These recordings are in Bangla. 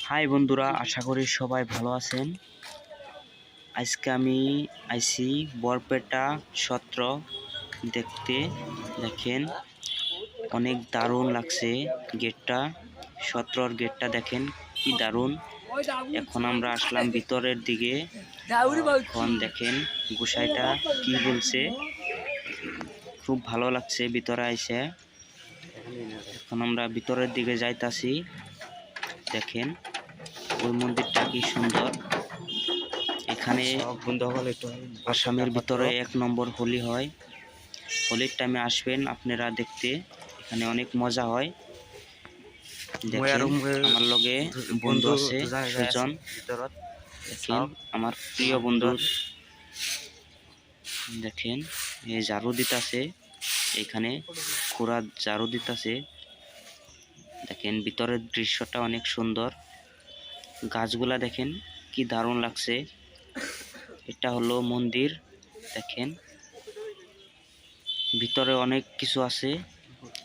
হাই বন্ধুরা, আশা করি সবাই ভালো আছেন। আজকে আমি আইছি বরপেটা সত্র দেখতে। দেখেন অনেক দারুণ লাগছে গেটটা, সত্রর গেটটা দেখেন কি দারুণ। এখন আমরা আসলাম ভিতরের দিকে। এখন দেখেন গোসাইটা কি বলছে, খুব ভালো লাগছে ভিতরে আইসে। এখন আমরা ভিতরের দিকে যাইতাছি। দেখেন ওই মন্দিরটা কি সুন্দর। এখানে আসামের ভিতরে 1 নম্বর হোলি হয়। হোলির টাইমে আসবেন আপনারা দেখতে, এখানে অনেক মজা হয়। দেখেন আমার লগে বন্ধু আছে সুজন, দেখেন আমার প্রিয় বন্ধু। দেখেন এই ঝাড়ু দিতাছে, এখানে খুড়া ঝাড়ু দিতাছে। দেখেন ভিতরের দৃশ্যটা অনেক সুন্দর, গাছগুলা দেখেন কি দারুণ লাগছে। এটা হলো মন্দির। দেখেন ভিতরে অনেক কিছু আছে,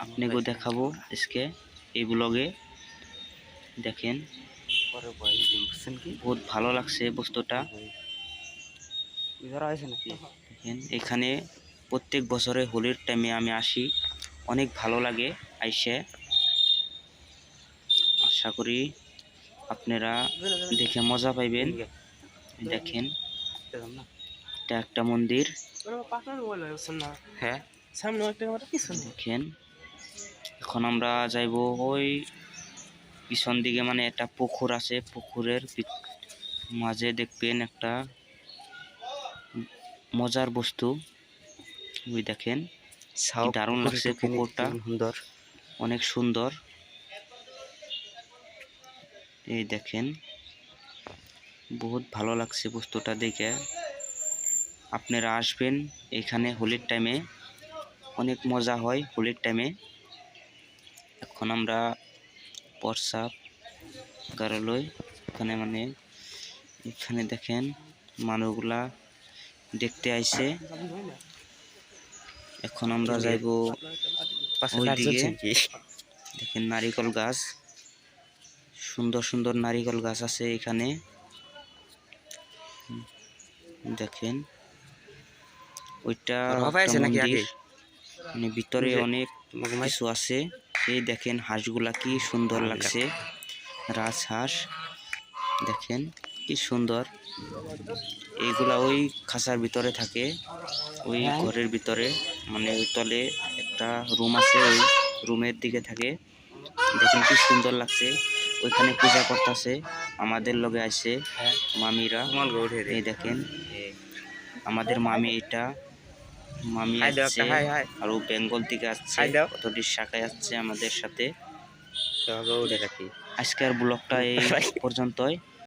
আপনাকে দেখাবো আজকে এই ব্লগে। দেখেন বহুত ভালো লাগছে বস্তুটা। দেখেন এখানে প্রত্যেক বছরে হোলির টাইমে আমি আসি, অনেক ভালো লাগে আইসে। আশা করি আপনারা দেখে মজা পাইবেন। দেখেন এটা একটা মন্দির। হ্যাঁ দেখেন এখন আমরা যাইব ওই পিছন দিকে, মানে একটা পুকুর আছে, পুকুরের মাঝে দেখবেন একটা মজার বস্তু। ওই দেখেন কি দারুণ লাগছে, পুকুরটা অনেক সুন্দর। এই দেখেন বহুত ভালো লাগছে বস্তুটা দেখে। আপনারা আসবেন এখানে হোলির টাইমে, অনেক মজা হয় হোলির টাইমে। এখন আমরা প্রসাব গারলই এখানে, মানে এখানে দেখেন মানুষগুলা দেখতে আইছে। এখন আমরা যাইব ওইদিকে। দেখেন নারিকেল গাছ, সুন্দর সুন্দর নারিকেল গাছ আছে এখানে। দেখেন ওইটা মন্দির, মানে ভিতরে অনেক কিছু আছে। এই দেখেন হাঁসগুলা কি সুন্দর লাগছে, রাজহাঁস দেখেন কি সুন্দর। এইগুলা ওই খাঁচার ভিতরে থাকে, ওই ঘরের ভিতরে, মানে ওই তলে একটা রুম আছে, ওই রুমের দিকে থাকে। দেখেন কি সুন্দর লাগছে। ওইখানে পূজা করতেছে, আমাদের লগে আসে মামিরা। এই দেখেন আমাদের মামি, এটা মামি আসছে আর ও বেঙ্গল থেকে আসছে, কতটি শাখায় আসছে আমাদের সাথে। আজকের ব্লগটা এই পর্যন্তই।